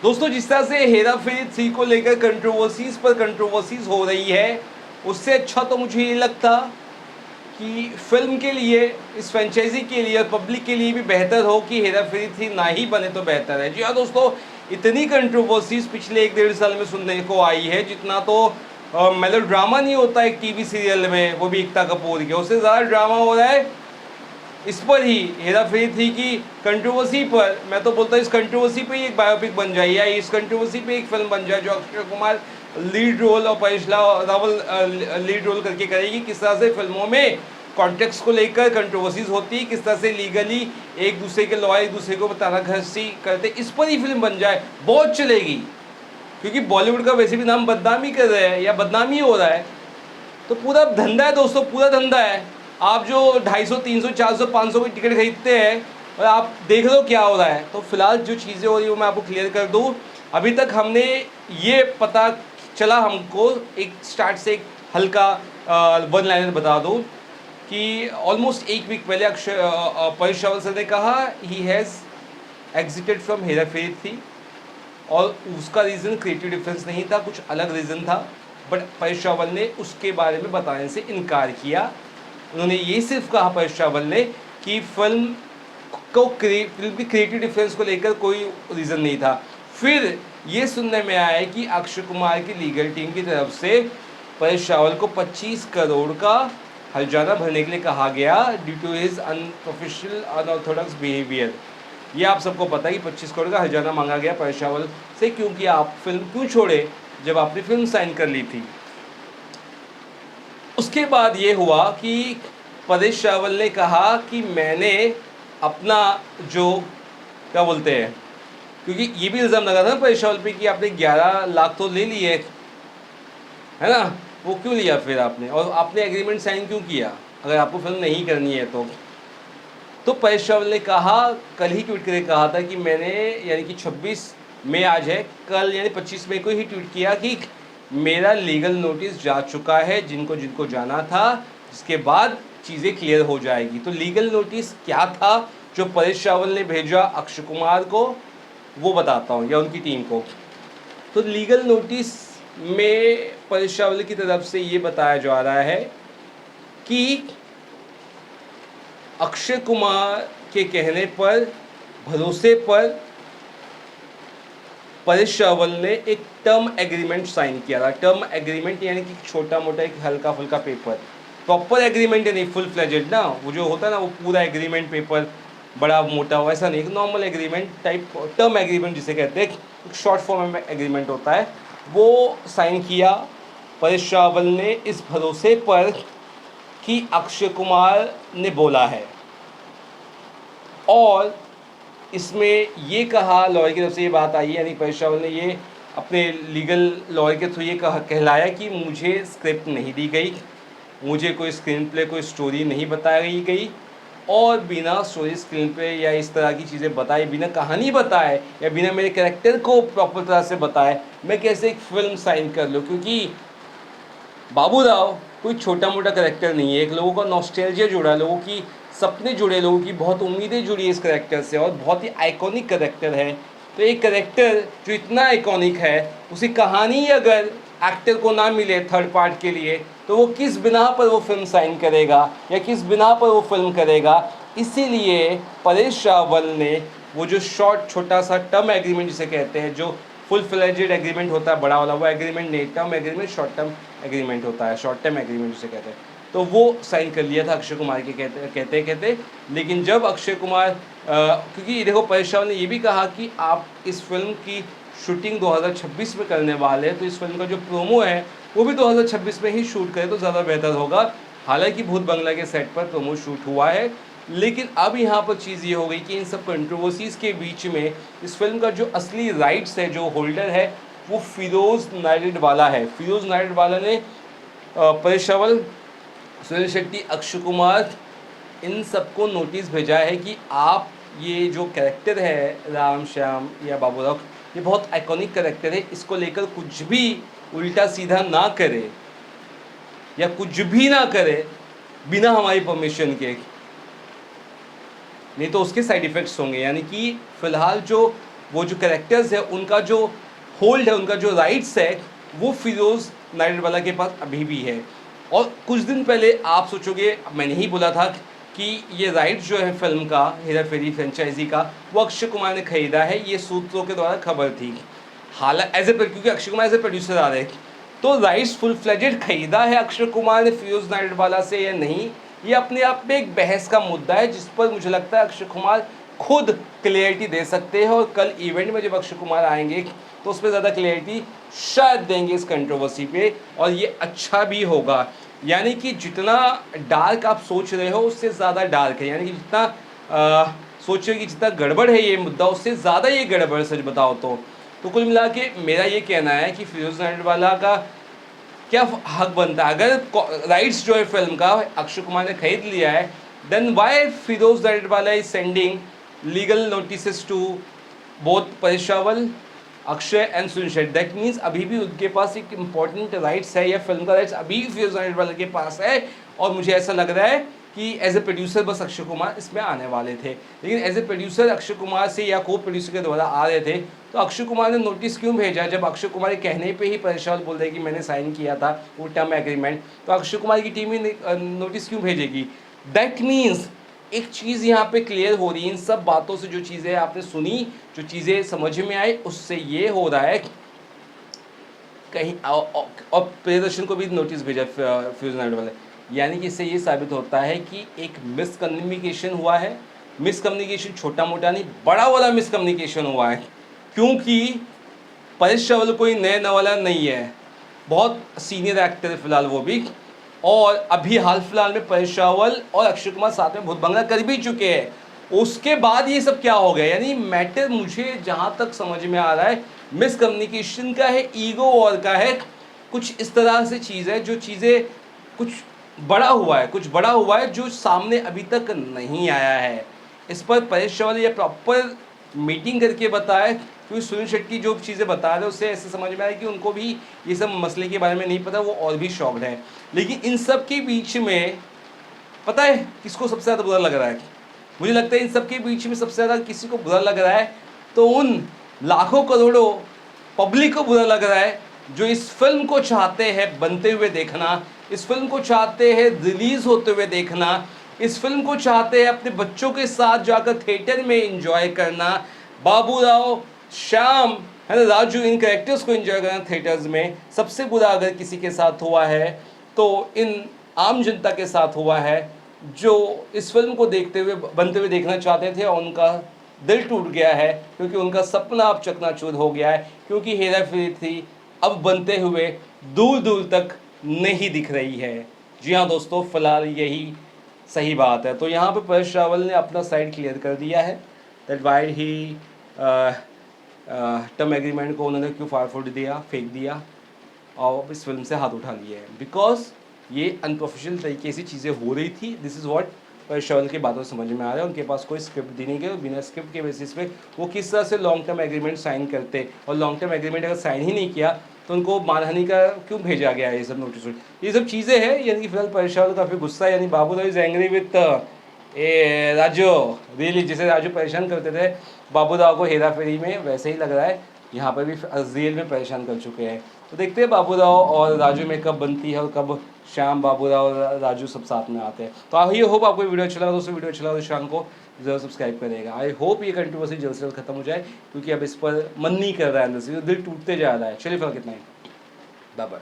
दोस्तों, जिस तरह से हेरा फेरी 3 को लेकर कंट्रोवर्सीज पर कंट्रोवर्सीज हो रही है, उससे अच्छा तो मुझे ये लगता कि फिल्म के लिए, इस फ्रेंचाइजी के लिए और पब्लिक के लिए भी बेहतर हो कि हेरा फेरी 3 ना ही बने तो बेहतर है। जी हाँ दोस्तों, इतनी कंट्रोवर्सीज पिछले 1-1.5 साल में सुनने को आई है जितना तो मेलो ड्रामा नहीं होता एक टीवी सीरियल में, वो भी एकता कपूर के, उससे ज़्यादा ड्रामा हो रहा है इस पर ही, हेरा फेरी 3 की कंट्रोवर्सी पर। मैं तो बोलता हूँ इस कंट्रोवर्सी पे ही एक बायोपिक बन जाए, या इस कंट्रोवर्सी पे एक फिल्म बन जाए जो अक्षय कुमार लीड रोल और परेश रावल लीड रोल करके करेगी। किस तरह से फिल्मों में कॉन्टेक्स्ट को लेकर कंट्रोवर्सीज होती है, किस तरह से लीगली एक दूसरे के लॉयर एक दूसरे को बताना घसी करते, इस पर ही फिल्म बन जाए, बहुत चलेगी। क्योंकि बॉलीवुड का वैसे भी नाम बदनामी कर रहे हैं या बदनामी हो रहा है, तो पूरा धंधा है दोस्तों, पूरा धंधा है। आप जो 250, 300, 400, 500 की टिकट खरीदते हैं और आप देख लो क्या हो रहा है। तो फिलहाल जो चीज़ें हो रही है वो मैं आपको क्लियर कर दूँ। अभी तक हमने ये पता चला हमको, एक स्टार्ट से एक हल्का वन लाइनर बता दूँ कि ऑलमोस्ट एक वीक पहले परेश रावल सर ने कहा he has exited from Hera Pheri 3, और उसका रीज़न क्रिएटिव डिफरेंस नहीं था, कुछ अलग रीज़न था। बट परेश रावल ने उसके बारे में बताने से इनकार किया। उन्होंने ये सिर्फ कहा परेश रावल ने कि फिल्म की क्रिएटिव डिफरेंस को लेकर कोई रीज़न नहीं था। फिर ये सुनने में आया कि अक्षय कुमार की लीगल टीम की तरफ से परेश रावल को 25 करोड़ का हर्जाना भरने के लिए कहा गया due to his unprofessional unorthodox behaviour. ये आप सबको पता है कि 25 करोड़ का हर्जाना मांगा गया परेश रावल से, क्योंकि आप फिल्म क्यों छोड़े जब आपने फिल्म साइन कर ली थी। उसके बाद ये हुआ कि परेश रावल ने कहा कि मैंने अपना जो क्या बोलते हैं, क्योंकि ये भी इल्ज़ाम लगा था ना परेश रावल पे कि आपने 11 लाख तो ले लिए, है ना, वो क्यों लिया फिर आपने, और आपने एग्रीमेंट साइन क्यों किया अगर आपको फिल्म नहीं करनी है तो परेश रावल ने कहा, कल ही ट्वीट करके कहा था कि मैंने, यानी कि 26 मई आज है, कल यानी 25 मई को ही ट्वीट किया कि मेरा लीगल नोटिस जा चुका है जिनको जिनको जाना था, जिसके बाद चीज़ें क्लियर हो जाएगी। तो लीगल नोटिस क्या था जो परेश रावल ने भेजा अक्षय कुमार को, वो बताता हूँ, या उनकी टीम को। तो लीगल नोटिस में परेश रावल की तरफ से ये बताया जा रहा है कि अक्षय कुमार के कहने पर, भरोसे पर परेश रावल ने एक टर्म एग्रीमेंट साइन किया था। टर्म एग्रीमेंट यानी कि छोटा मोटा एक हल्का फुल्का पेपर, प्रॉपर एग्रीमेंट नहीं, फुल फ्लेजेड ना, वो जो होता है ना वो पूरा एग्रीमेंट पेपर बड़ा मोटा, वैसा नहीं, एक normal agreement type, term agreement जिसे कहते हैं, एक शॉर्ट फॉर्म में एग्रीमेंट होता है, वो साइन किया परेश रावल ने इस भरोसे पर कि अक्षय कुमार ने बोला है। और इसमें ये कहा, लॉयर की तरफ से ये बात आई, यानी परेश रावल ने ये अपने लीगल लॉयर के थ्रू ये कहलाया कि मुझे स्क्रिप्ट नहीं दी गई, मुझे कोई स्क्रीन प्ले, कोई स्टोरी नहीं बताई गई, और बिना स्टोरी, स्क्रीन प्ले या इस तरह की चीज़ें बताए, बिना कहानी बताए या बिना मेरे कैरेक्टर को प्रॉपर तरह से बताए मैं कैसे एक फ़िल्म साइन कर लूँ। क्योंकि बाबू राव कोई छोटा मोटा करेक्टर नहीं है, एक लोगों का नॉस्टैल्जिया जुड़ा है, लोगों की सपने जुड़े, लोगों की बहुत उम्मीदें जुड़ी है इस करेक्टर से, और बहुत ही आइकॉनिक करेक्टर है। तो एक करेक्टर जो इतना आइकॉनिक है, उसी कहानी अगर एक्टर को ना मिले थर्ड पार्ट के लिए, तो वो किस बिना पर वो फिल्म साइन करेगा या किस बिना पर वो फिल्म करेगा। इसीलिए परेश रावल ने वो जो शॉर्ट छोटा सा टर्म एग्रीमेंट जिसे कहते हैं, जो फुल फ्लेजेड एग्रीमेंट होता है बड़ा वाला, वो एग्रीमेंट नहीं, term agreement, short term agreement होता है, शॉर्ट टर्म एग्रीमेंट जिसे कहते हैं, तो वो साइन कर लिया था अक्षय कुमार के कहते। लेकिन जब अक्षय कुमार क्योंकि देखो परेश रावल ने ये भी कहा कि आप इस फिल्म की शूटिंग 2026 में करने वाले हैं, तो इस फिल्म का जो प्रोमो है वो भी 2026 में ही शूट करें तो ज़्यादा बेहतर होगा। हालांकि भूत बंगला के सेट पर प्रोमो शूट हुआ है, लेकिन अब यहाँ पर चीज़ ये हो गई कि इन सब कंट्रोवर्सीज़ के बीच में इस फिल्म का जो असली राइट्स है, जो होल्डर है, वो फिरोज़ नाडियाडवाला है। फिरोज़ नाडियाडवाला ने परेश रावल, सुनील शेट्टी, अक्षय कुमार, इन सबको नोटिस भेजा है कि आप ये जो कैरेक्टर है राम श्याम या बाबूराव, ये बहुत आइकॉनिक कैरेक्टर है, इसको लेकर कुछ भी उल्टा सीधा ना करे या कुछ भी ना करे बिना हमारी परमिशन के, नहीं तो उसके साइड इफ़ेक्ट्स होंगे। यानी कि फ़िलहाल जो वो जो कैरेक्टर्स है उनका जो होल्ड है, उनका जो राइट्स है, वो फिरोज़ नाइटरवाला के पास अभी भी है। और कुछ दिन पहले आप सोचोगे, मैंने ही बोला था कि ये राइट्स जो है फिल्म का, हेरा फेरी फ्रेंचाइजी का, वो अक्षय कुमार ने खरीदा है, ये सूत्रों के द्वारा खबर थी। हालांकि क्योंकि Akshay Kumar as a producer आ रहे, तो राइट्स फुल फ्लेजेड खरीदा है अक्षय कुमार ने फिरोज़ नाइटरवाला से या नहीं, ये अपने आप में एक बहस का मुद्दा है, जिस पर मुझे लगता है अक्षय कुमार खुद क्लियरिटी दे सकते हैं। और कल इवेंट में जब अक्षय कुमार आएंगे तो उस पर ज़्यादा क्लियरिटी शायद देंगे इस कंट्रोवर्सी पे, और ये अच्छा भी होगा। यानी कि जितना डार्क आप सोच रहे हो उससे ज़्यादा डार्क है, यानी कि जितना सोच रहे कि जितना गड़बड़ है ये मुद्दा, उससे ज़्यादा ये गड़बड़ सच बताओ तो कुल मिला के मेरा ये कहना है कि फिरोज़ नाइटरवाला का क्या हक बनता है। अगर राइट्स जो है फिल्म का अक्षय कुमार ने खरीद लिया है, then why Firoz Nadiadwala is sending legal notice to both Paresh Rawal, Akshay and Suniel Shetty. That means अभी भी उनके पास एक इम्पॉर्टेंट राइट्स है, या फिल्म का राइट्स अभी फिरोज़ नाइटरवाला के पास है। और मुझे ऐसा लग रहा है कि एज ए प्रोड्यूसर बस अक्षय कुमार इसमें आने वाले थे, लेकिन as a producer Akshay Kumar से या को प्रोड्यूसर के द्वारा आ रहे थे, तो अक्षय कुमार ने नोटिस क्यों भेजा? जब अक्षय कुमार के कहने पे ही परेश रावल बोल रहे कि मैंने साइन किया था वो टर्म एग्रीमेंट, तो अक्षय कुमार की टीम ही नोटिस क्यों भेजेगी? दैट मीन्स एक चीज़ यहाँ पे क्लियर हो रही है, इन सब बातों से जो चीज़ें आपने सुनी, जो चीज़ें समझ में आई, उससे ये हो रहा है कहीं और प्रियदर्शन को भी नोटिस भेजा फिरोज़ नाइटरवाला, यानी कि इससे ये साबित होता है कि एक मिसकम्युनिकेशन हुआ है। मिसकम्युनिकेशन छोटा मोटा नहीं, बड़ा वाला मिसकम्युनिकेशन हुआ है, क्योंकि परेश रावल कोई नया वाला नहीं है, बहुत सीनियर एक्टर है फिलहाल वो भी, और अभी हाल फिलहाल में परेश रावल और अक्षय कुमार साथ में भूत बंगला कर भी चुके हैं। उसके बाद ये सब क्या हो गया? यानी मैटर मुझे जहाँ तक समझ में आ रहा है मिसकम्युनिकेशन का है, ईगो और का है, कुछ इस तरह से चीज़ है, जो चीज़ें कुछ बड़ा हुआ है, जो सामने अभी तक नहीं आया है। इस पर परेश रावल ये प्रॉपर मीटिंग करके बताया, क्योंकि सुनील शेट्टी जो चीज़ें बता रहे हैं उससे ऐसे समझ में आया कि उनको भी ये सब मसले के बारे में नहीं पता, वो और भी शॉक्ड है। लेकिन इन सब के बीच में पता है किसको सबसे ज़्यादा बुरा लग रहा है? मुझे लगता है इन सब के बीच में सबसे ज़्यादा किसी को बुरा लग रहा है तो उन लाखों करोड़ों पब्लिक को बुरा लग रहा है जो इस फिल्म को चाहते हैं बनते हुए देखना, इस फिल्म को चाहते हैं रिलीज़ होते हुए देखना, इस फिल्म को चाहते हैं अपने बच्चों के साथ जाकर थिएटर में एंजॉय करना, बाबू राव, श्याम, है ना, राजू, इन कैरेक्टर्स को एंजॉय करना थिएटर्स में। सबसे बुरा अगर किसी के साथ हुआ है तो इन आम जनता के साथ हुआ है जो इस फिल्म को देखते हुए बनते हुए देखना चाहते थे और उनका दिल टूट गया है, क्योंकि उनका सपना अब चकनाचूर हो गया है, क्योंकि हेरा फेरी थी अब बनते हुए दूर दूर तक नहीं दिख रही है। जी हाँ दोस्तों, फिलहाल यही सही बात है। तो यहाँ पे परेश रावल ने अपना साइड क्लियर कर दिया है that why he term agreement को उन्होंने क्यों फाड़ दिया, फेंक दिया और इस फिल्म से हाथ उठा लिया है, बिकॉज ये अनप्रोफेशनल तरीके से चीज़ें हो रही थी। This is what Paresh Rawal की बातों से समझ में आ रहा है। उनके पास कोई स्क्रिप्ट दी नहीं गई, बिना स्क्रिप्ट के बेसिस पे वो किस तरह से लॉन्ग टर्म एग्रीमेंट साइन करते, और लॉन्ग टर्म एग्रीमेंट अगर साइन ही नहीं किया तो उनको मानहानि का क्यों भेजा गया ये सब नोटिस, ये सब चीज़ें हैं। यानी कि फिलहाल परेश रावल काफ़ी गुस्सा है, यानी Babu Rao is angry with a Raju, really जैसे राजू परेशान करते थे बाबू राव को हेरा फेरी में, वैसे ही लग रहा है यहाँ पर भी रियल में परेशान कर चुके हैं। तो देखते हैं बाबू राव और राजू में कब बनती है और कब श्याम, बाबू राव और राजू सब साथ में आते हैं। तो आई होप आपको वीडियो अच्छा लगा दोस्तों, वीडियो अच्छा लगा तो श्याम को जरूर सब्सक्राइब करेगा। आई होप ये कंट्रोवर्सी जल्द से जल्द खत्म हो जाए, क्योंकि अब इस पर मन नहीं कर रहा है, अंदर से दिल टूटते जा रहा है। चलिए फिर कितना ही, बाय बाय।